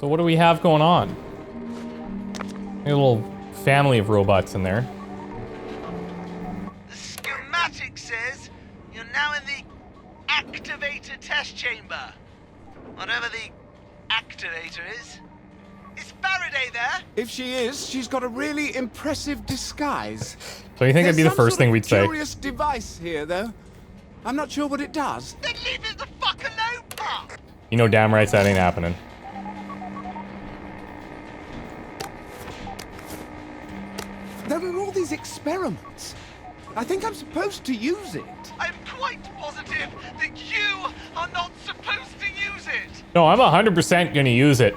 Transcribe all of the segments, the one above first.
So what do we have going on? A little family of robots in there. The schematic says you're now in the activator test chamber. Whatever the activator is. Is Faraday there? If she is, she's got a really impressive disguise. So you think that'd be the first thing we'd say? Curious device here, though. I'm not sure what it does. Then leave it the fuck alone, Pop! You know damn right that ain't happening. There are all these experiments. I think I'm supposed to use it. I'm quite positive that you are not supposed to use it! No, I'm 100% gonna use it,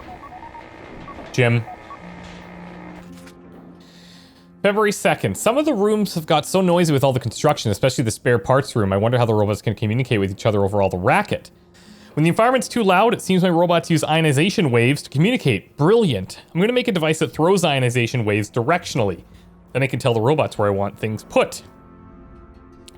Jim. February 2nd. Some of the rooms have got so noisy with all the construction, especially the spare parts room. I wonder how the robots can communicate with each other over all the racket. When the environment's too loud, it seems my robots use ionization waves to communicate. Brilliant. I'm gonna make a device that throws ionization waves directionally. Then I can tell the robots where I want things put.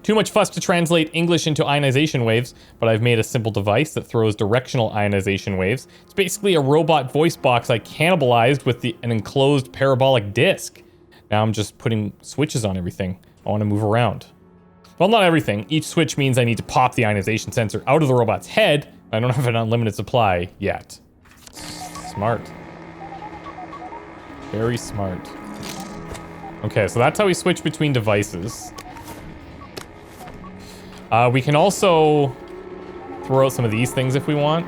Too much fuss to translate English into ionization waves, but I've made a simple device that throws directional ionization waves. It's basically a robot voice box I cannibalized with an enclosed parabolic disc. Now I'm just putting switches on everything. I want to move around. Well, not everything. Each switch means I need to pop the ionization sensor out of the robot's head. I don't have an unlimited supply yet. Smart. Very smart. Okay, so that's how we switch between devices. We can also throw out some of these things if we want.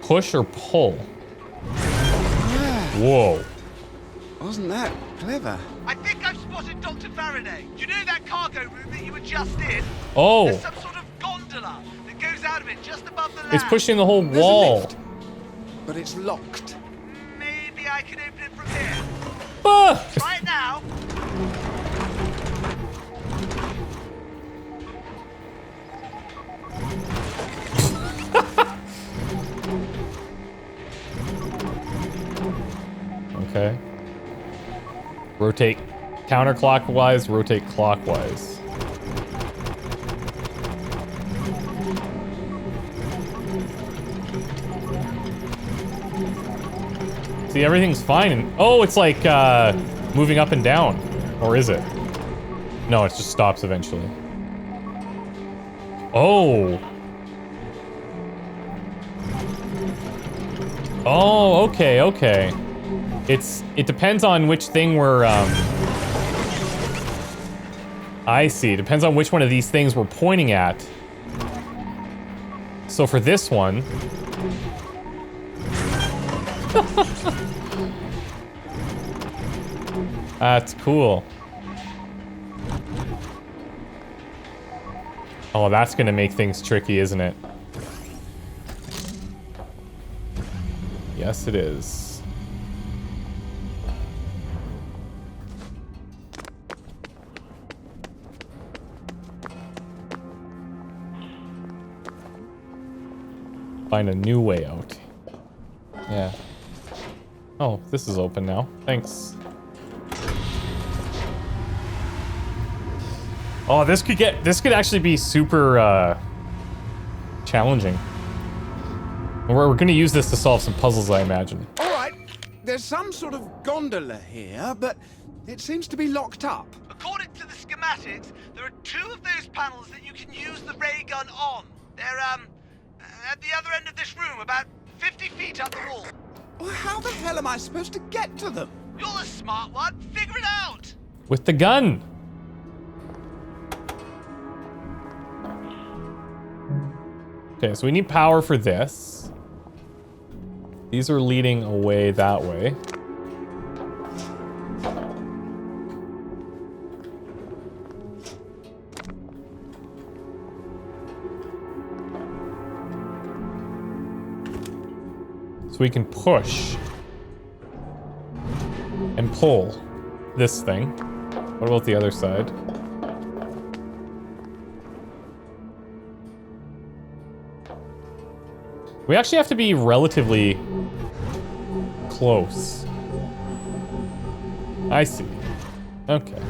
Push or pull. Whoa. Wasn't that clever? I think I've spotted Dr. Faraday. Do you know that cargo room that you were just in? Oh. There's some sort of gondola that goes out of it just above the lab. It's pushing the whole There's a wall. lift, but it's locked. Maybe I can open it from here. Ah! Try it now. Okay. Rotate counterclockwise, rotate clockwise. See, everything's fine. And, oh, it's like moving up and down. Or is it? No, it just stops eventually. Oh. Oh, okay, okay. It depends on which thing we're, I see. It depends on which one of these things we're pointing at. So for this one... That's cool. Oh, that's gonna make things tricky, isn't it? Yes, it is. Find a new way out. Yeah. Oh, this is open now. Thanks. Oh, this could actually be super challenging. We're gonna use this to solve some puzzles, I imagine. All right, there's some sort of gondola here, but it seems to be locked up. According to the schematics, there are two of those panels that you can use the ray gun on. They're, at the other end of this room, about 50 feet up the wall. Well, how the hell am I supposed to get to them? You're the smart one. Figure it out. With the gun. Okay, so we need power for this. These are leading away that way. So we can push and pull this thing. What about the other side? We actually have to be relatively close. I see. Okay.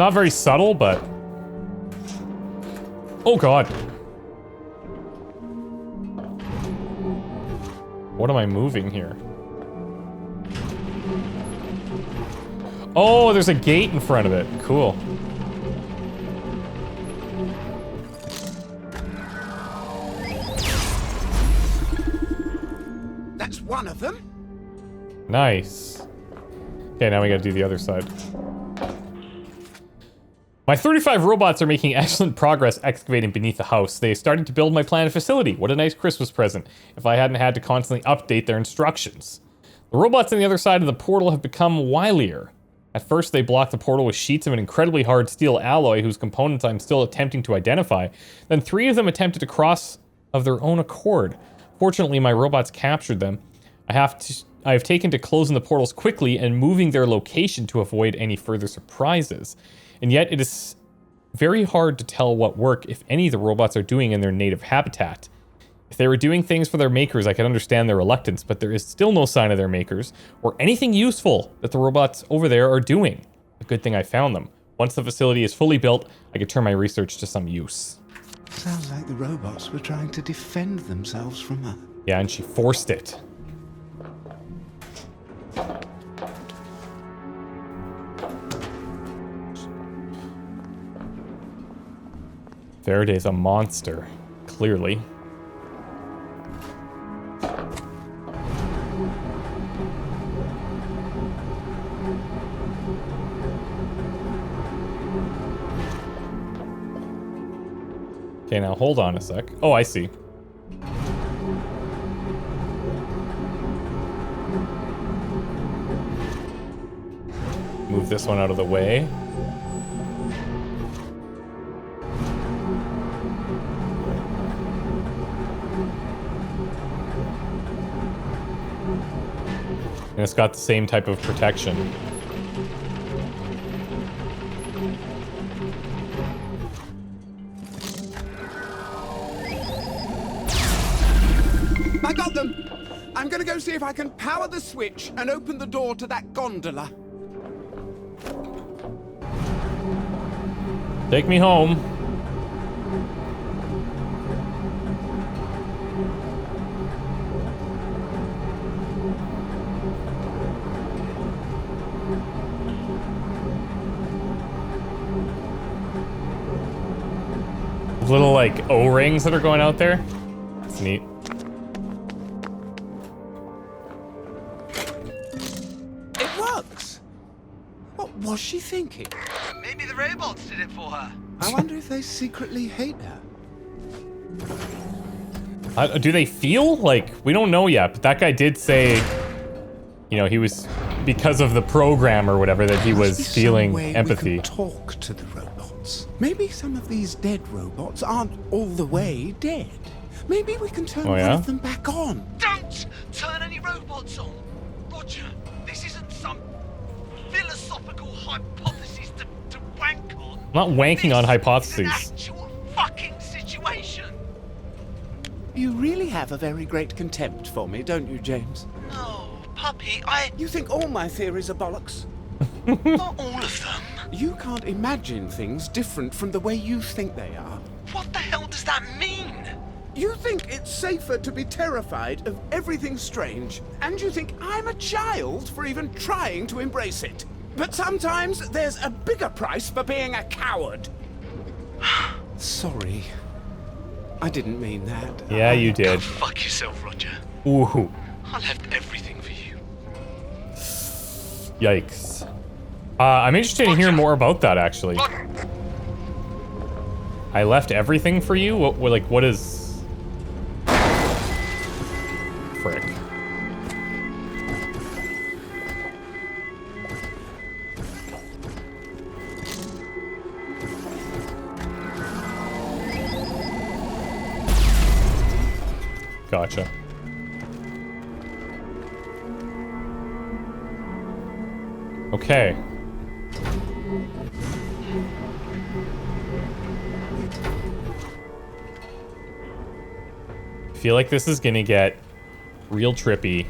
Not very subtle, but... Oh god. What am I moving here? Oh, there's a gate in front of it. Cool. That's one of them. Nice. Okay, now we gotta do the other side. My 35 robots are making excellent progress excavating beneath the house. They started to build my planned facility. What a nice Christmas present, if I hadn't had to constantly update their instructions. The robots on the other side of the portal have become wilier. At first, they blocked the portal with sheets of an incredibly hard steel alloy whose components I'm still attempting to identify. Then 3 of them attempted to cross of their own accord. Fortunately, my robots captured them. I have taken to closing the portals quickly and moving their location to avoid any further surprises. And yet, it is very hard to tell what work, if any, the robots are doing in their native habitat. If they were doing things for their makers, I could understand their reluctance, but there is still no sign of their makers, or anything useful that the robots over there are doing. A good thing I found them. Once the facility is fully built, I could turn my research to some use. Sounds like the robots were trying to defend themselves from her. Yeah, and she forced it. Faraday's a monster, clearly. Okay, now hold on a sec. Oh, I see. Move this one out of the way. And it's got the same type of protection. I got them! I'm gonna go see if I can power the switch and open the door to that gondola. Take me home. Little like O-rings that are going out there. It's neat. It works! What was she thinking? Maybe the robots did it for her. I wonder if they secretly hate her. Do they feel? Like, we don't know yet, but that guy did say, you know, he was, because of the program or whatever, that he was feeling empathy. We can talk to the robots. Maybe some of these dead robots aren't all the way dead. Maybe we can turn one of them back on. Don't turn any robots on! Roger, this isn't some philosophical hypothesis to wank on. I'm not wanking on hypotheses. It's an actual fucking situation! You really have a very great contempt for me, don't you, James? No, puppy, You think all my theories are bollocks? Not all of them. You can't imagine things different from the way you think they are. What the hell does that mean? You think it's safer to be terrified of everything strange, and you think I'm a child for even trying to embrace it. But sometimes there's a bigger price for being a coward. Sorry. I didn't mean that. Yeah, you Go did. fuck yourself, Roger. Ooh. I left everything for you. Yikes. I'm interested in hearing more about that, actually. I left everything for you? What is... Frick. Gotcha. Okay. I feel like this is gonna get real trippy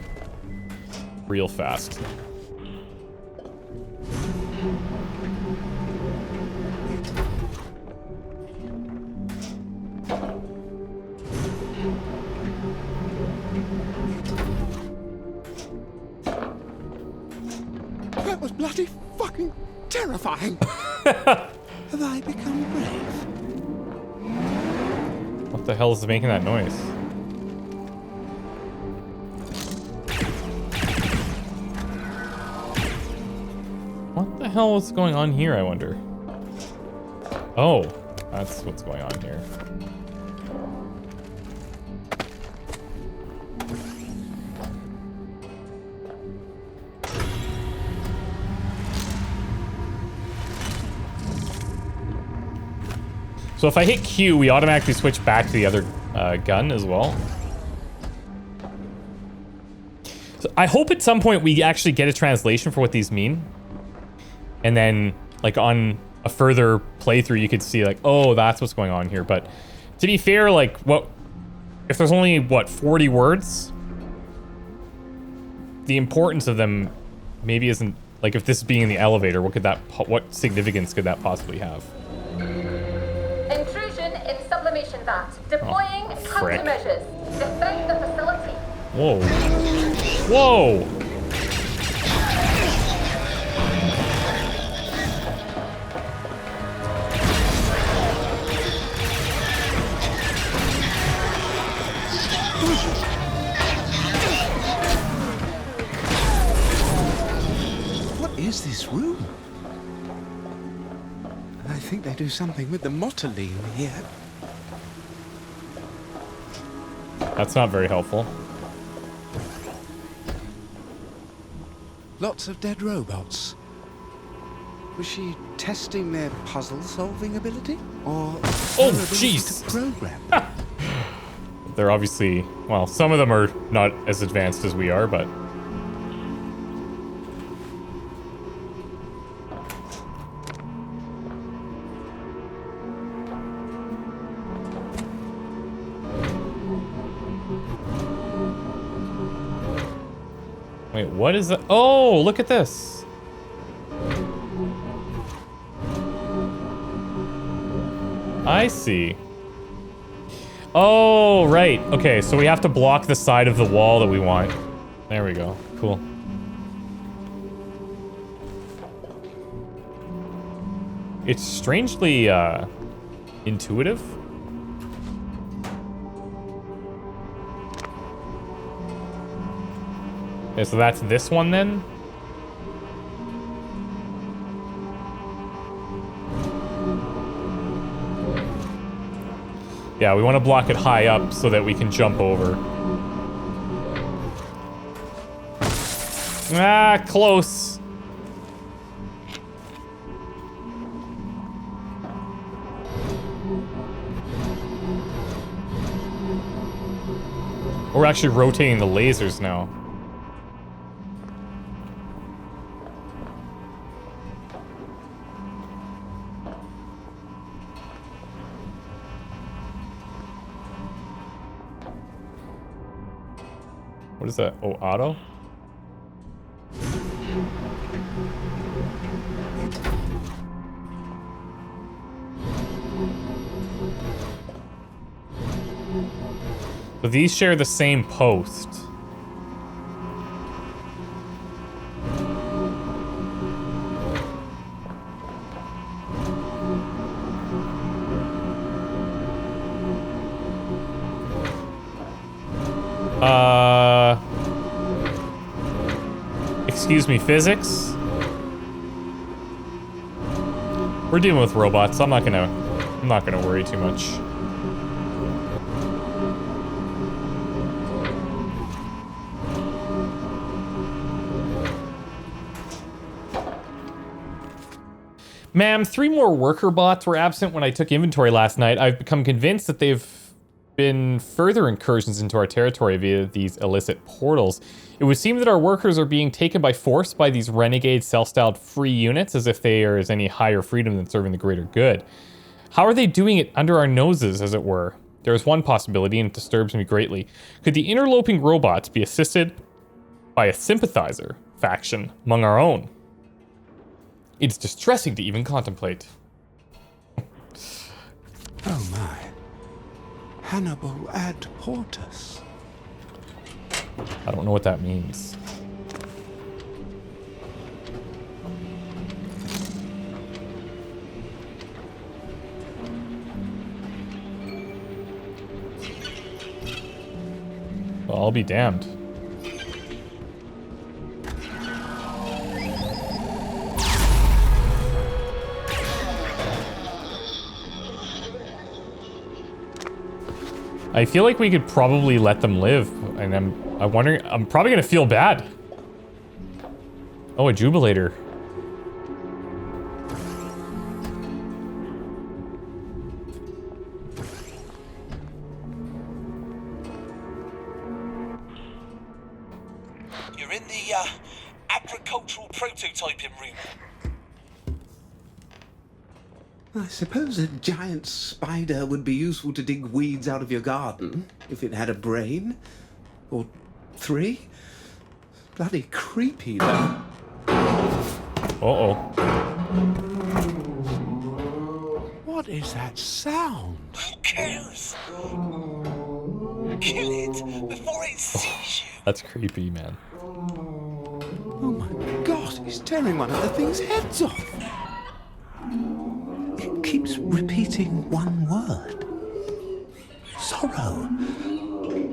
real fast. bloody fucking terrifying. Have I become brave? What the hell is making that noise? What the hell is going on here, I wonder? Oh, that's what's going on here. So if I hit Q, we automatically switch back to the other gun as well. So I hope at some point we actually get a translation for what these mean. And then, like, on a further playthrough, you could see, like, oh, that's what's going on here. But to be fair, like, what if there's only, what, 40 words? The importance of them maybe isn't, like, if this being in the elevator, what significance could that possibly have? Intrusion in sublimation vat. Deploying frick. countermeasures. Defend the facility. Whoa. Whoa! What is this room? I think they do something with the motoline here. That's not very helpful. Lots of dead robots. Was she testing their puzzle-solving ability? Or Oh, their ability jeez. to program? They're obviously, well, some of them are not as advanced as we are, but... Wait, what is that? Oh, look at this. I see. Oh, right. Okay, so we have to block the side of the wall that we want. There we go. Cool. It's strangely, intuitive. Okay, so that's this one then? Yeah, we want to block it high up so that we can jump over. Ah, close. We're actually rotating the lasers now. What is that? Oh, auto? So these share the same post. Excuse me, physics? We're dealing with robots. I'm not gonna worry too much. Ma'am, 3 more worker bots were absent when I took inventory last night. I've become convinced that they've been further incursions into our territory via these illicit portals. It would seem that our workers are being taken by force by these renegade self-styled free units as if there is any higher freedom than serving the greater good. How are they doing it under our noses, as it were? There is one possibility, and it disturbs me greatly. Could the interloping robots be assisted by a sympathizer faction among our own? It's distressing to even contemplate. Oh my. Hannibal ad portus. I don't know what that means. Well, I'll be damned. I feel like we could probably let them live, and I'm wondering, I'm probably gonna feel bad. Oh, a jubilator. You're in the agricultural prototyping room. I suppose a giant spider would be useful to dig weeds out of your garden, if it had a brain. Or 3. Bloody creepy, though. Uh-oh. What is that sound? Who cares? Kill it before it sees you. That's creepy, man. Oh my god, he's tearing one of the thing's heads off. It keeps repeating one word. Sorrow.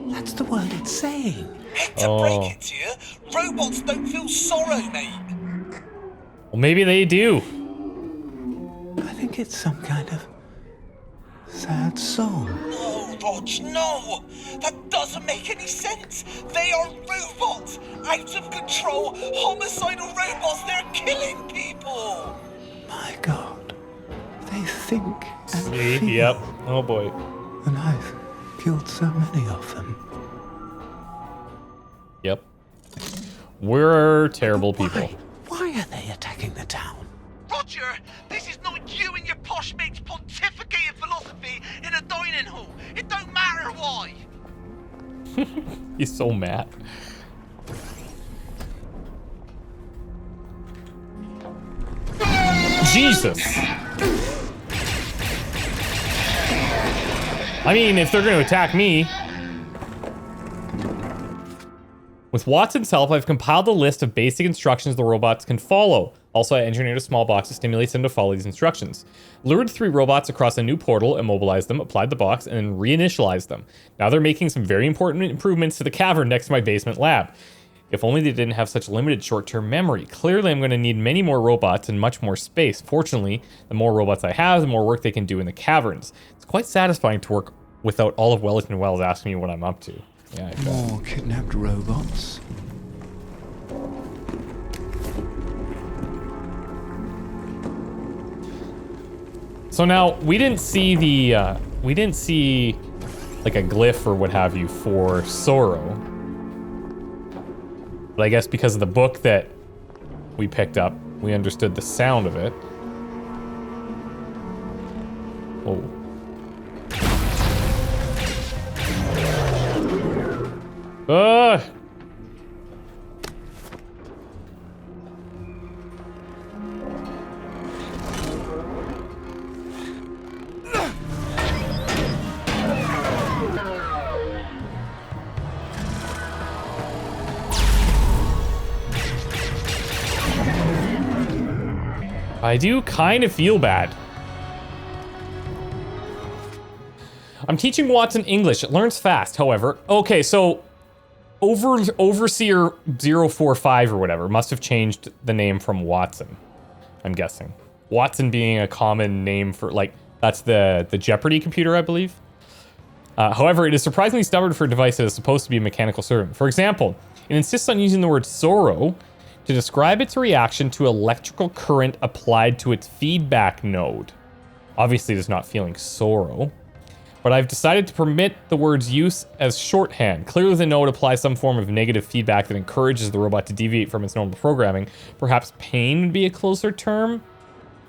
That's the word it's saying. Hate to break it to you, robots don't feel sorrow, mate. Well, maybe they do. I think it's some kind of sad song. No, Rog, no! That doesn't make any sense! They are robots! Out of control, homicidal robots! They're killing people! My god. They think and See? feel. Yep. Oh boy. And I've killed so many of them. Yep. We're terrible people. Why are they attacking the town? Roger, this is not you and your posh mates pontificating philosophy in a dining hall. It don't matter why. He's so mad. Jesus. I mean, if they're going to attack me. With Watson's help, I've compiled a list of basic instructions the robots can follow. Also, I engineered a small box that stimulates them to follow these instructions. Lured 3 robots across a new portal, immobilized them, applied the box, and then reinitialized them. Now they're making some very important improvements to the cavern next to my basement lab. If only they didn't have such limited short-term memory. Clearly, I'm going to need many more robots and much more space. Fortunately, the more robots I have, the more work they can do in the caverns. It's quite satisfying to work without all of Wellington Wells asking me what I'm up to. Yeah, I bet. More kidnapped robots. So now, we didn't see like a glyph or what have you for Sorrow. But I guess because of the book that we picked up, we understood the sound of it. Oh. Ugh! I do kind of feel bad. I'm teaching Watson English. It learns fast, however. Okay, so Overseer 045 or whatever must have changed the name from Watson, I'm guessing. Watson being a common name for, like, that's the Jeopardy computer, I believe. However, it is surprisingly stubborn for a device that is supposed to be a mechanical servant. For example, it insists on using the word sorrow to describe its reaction to electrical current applied to its feedback node. Obviously, it is not feeling sorrow. But I've decided to permit the word's use as shorthand. Clearly the node applies some form of negative feedback that encourages the robot to deviate from its normal programming. Perhaps pain would be a closer term,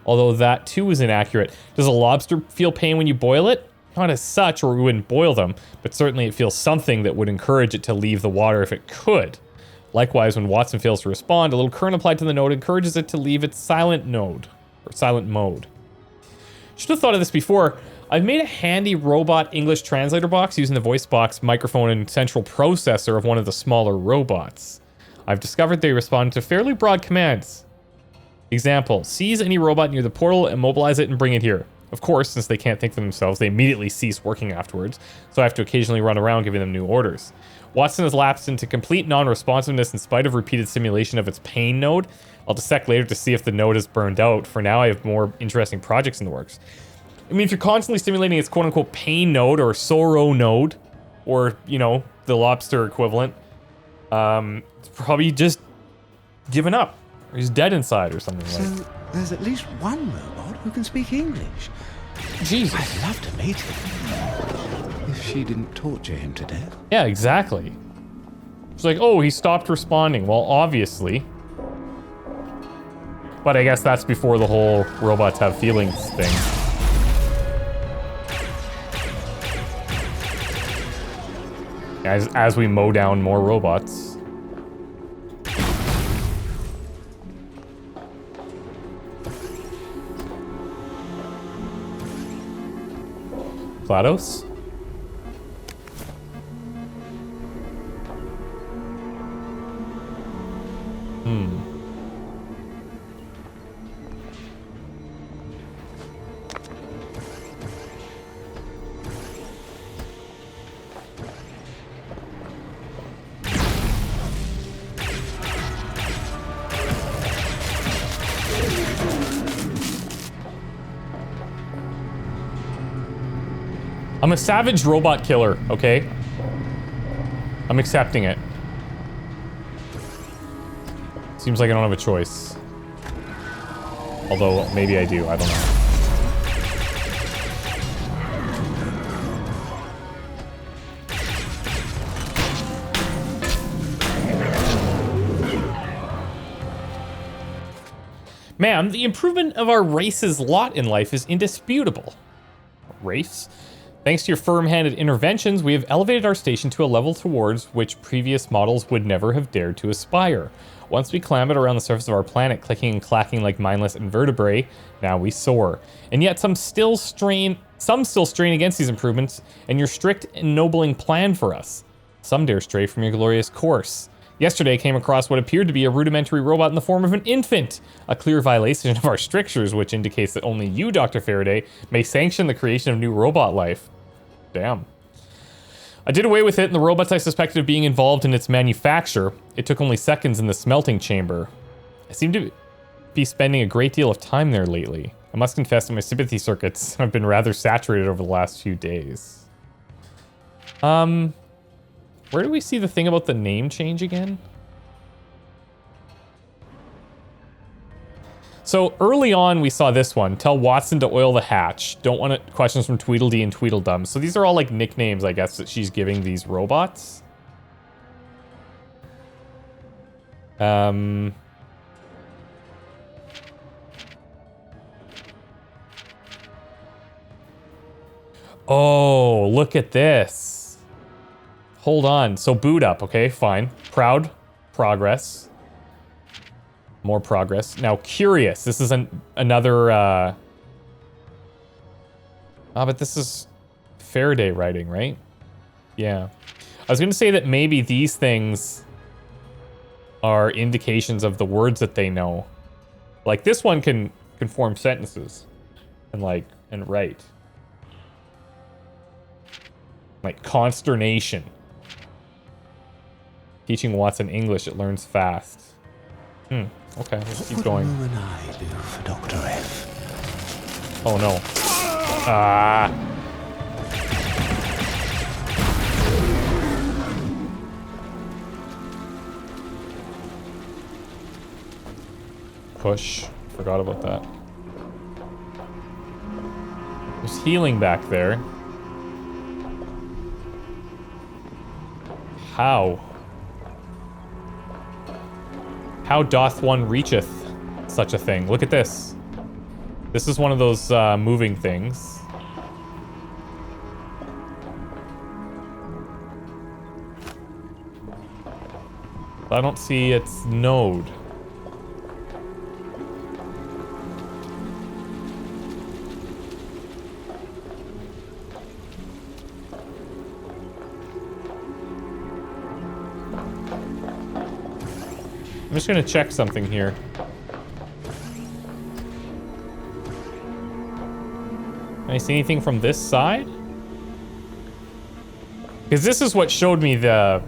although that too is inaccurate. Does a lobster feel pain when you boil it? Not as such, or we wouldn't boil them, but certainly it feels something that would encourage it to leave the water if it could. Likewise, when Watson fails to respond, a little current applied to the node encourages it to leave its silent node, or silent mode. Should have thought of this before. I've made a handy robot English translator box using the voice box, microphone, and central processor of one of the smaller robots. I've discovered they respond to fairly broad commands. Example, seize any robot near the portal, immobilize it, and bring it here. Of course, since they can't think for themselves, they immediately cease working afterwards, so I have to occasionally run around giving them new orders. Watson has lapsed into complete non-responsiveness in spite of repeated simulation of its pain node. I'll dissect later to see if the node is burned out. For now, I have more interesting projects in the works. I mean, if you're constantly stimulating its quote-unquote pain node or sorrow node, or, you know, the lobster equivalent, it's probably just given up. Or he's dead inside or something like that. So there's at least one robot who can speak English. Jesus. I'd love to meet him. If she didn't torture him to death. Yeah, exactly. It's like, oh, he stopped responding. Well, obviously. But I guess that's before the whole robots have feelings thing. As we mow down more robots. GLaDOS? I'm a savage robot killer, okay? I'm accepting it. Seems like I don't have a choice. Although, maybe I do, I don't know. Ma'am, the improvement of our race's lot in life is indisputable. Race? Thanks to your firm-handed interventions, we have elevated our station to a level towards which previous models would never have dared to aspire. Once we clambered around the surface of our planet, clicking and clacking like mindless invertebrae, now we soar. And yet some still strain against these improvements and your strict ennobling plan for us. Some dare stray from your glorious course. Yesterday I came across what appeared to be a rudimentary robot in the form of an infant, a clear violation of our strictures, which indicates that only you, Dr. Faraday, may sanction the creation of new robot life. Damn. I did away with it, and the robots I suspected of being involved in its manufacture. It took only seconds in the smelting chamber. I seem to be spending a great deal of time there lately. I must confess that my sympathy circuits have been rather saturated over the last few days. Where do we see the thing about the name change again? So early on, we saw this one. Tell Watson to oil the hatch. Don't want it, questions from Tweedledee and Tweedledum. So these are all like nicknames, I guess, that she's giving these robots. Oh, look at this. Hold on. So boot up. Okay, fine. Proud. Progress. More progress. Now, curious. This is another, but this is Faraday writing, right? Yeah. I was going to say that maybe these things are indications of the words that they know. Like, this one can form sentences and write. Like, consternation. Teaching Watson English, it learns fast. Okay, let's keep going. What would you and I do for Dr. F? Oh no. Push. Forgot about that. There's healing back there. How? How doth one reacheth such a thing? Look at this. This is one of those moving things. I don't see its node. I'm just gonna check something here. I see anything from this side? Because this is what showed me the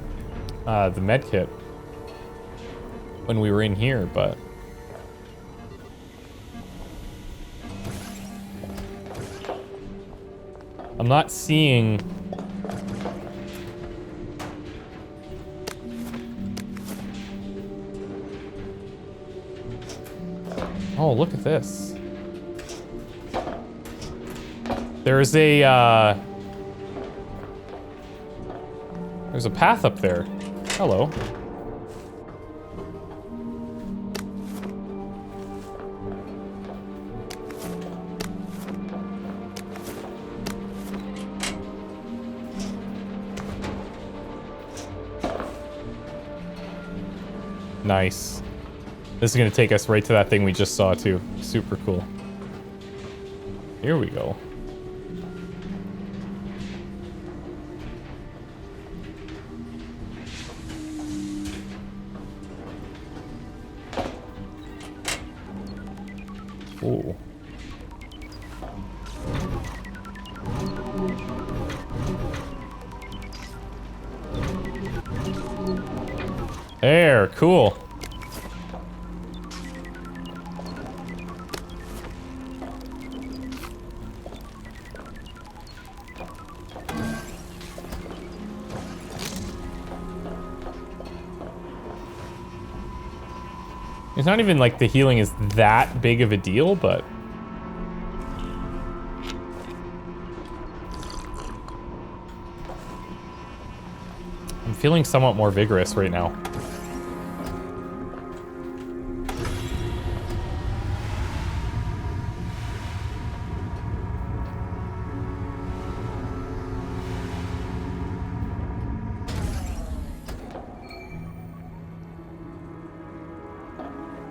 med kit when we were in here, but... I'm not seeing... Oh, look at this. There's a path up there. Hello. Nice. This is gonna take us right to that thing we just saw too. Super cool. Here we go. Ooh. There, cool. It's not even like the healing is that big of a deal, but... I'm feeling somewhat more vigorous right now.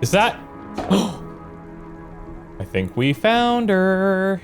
Is that... I think we found her.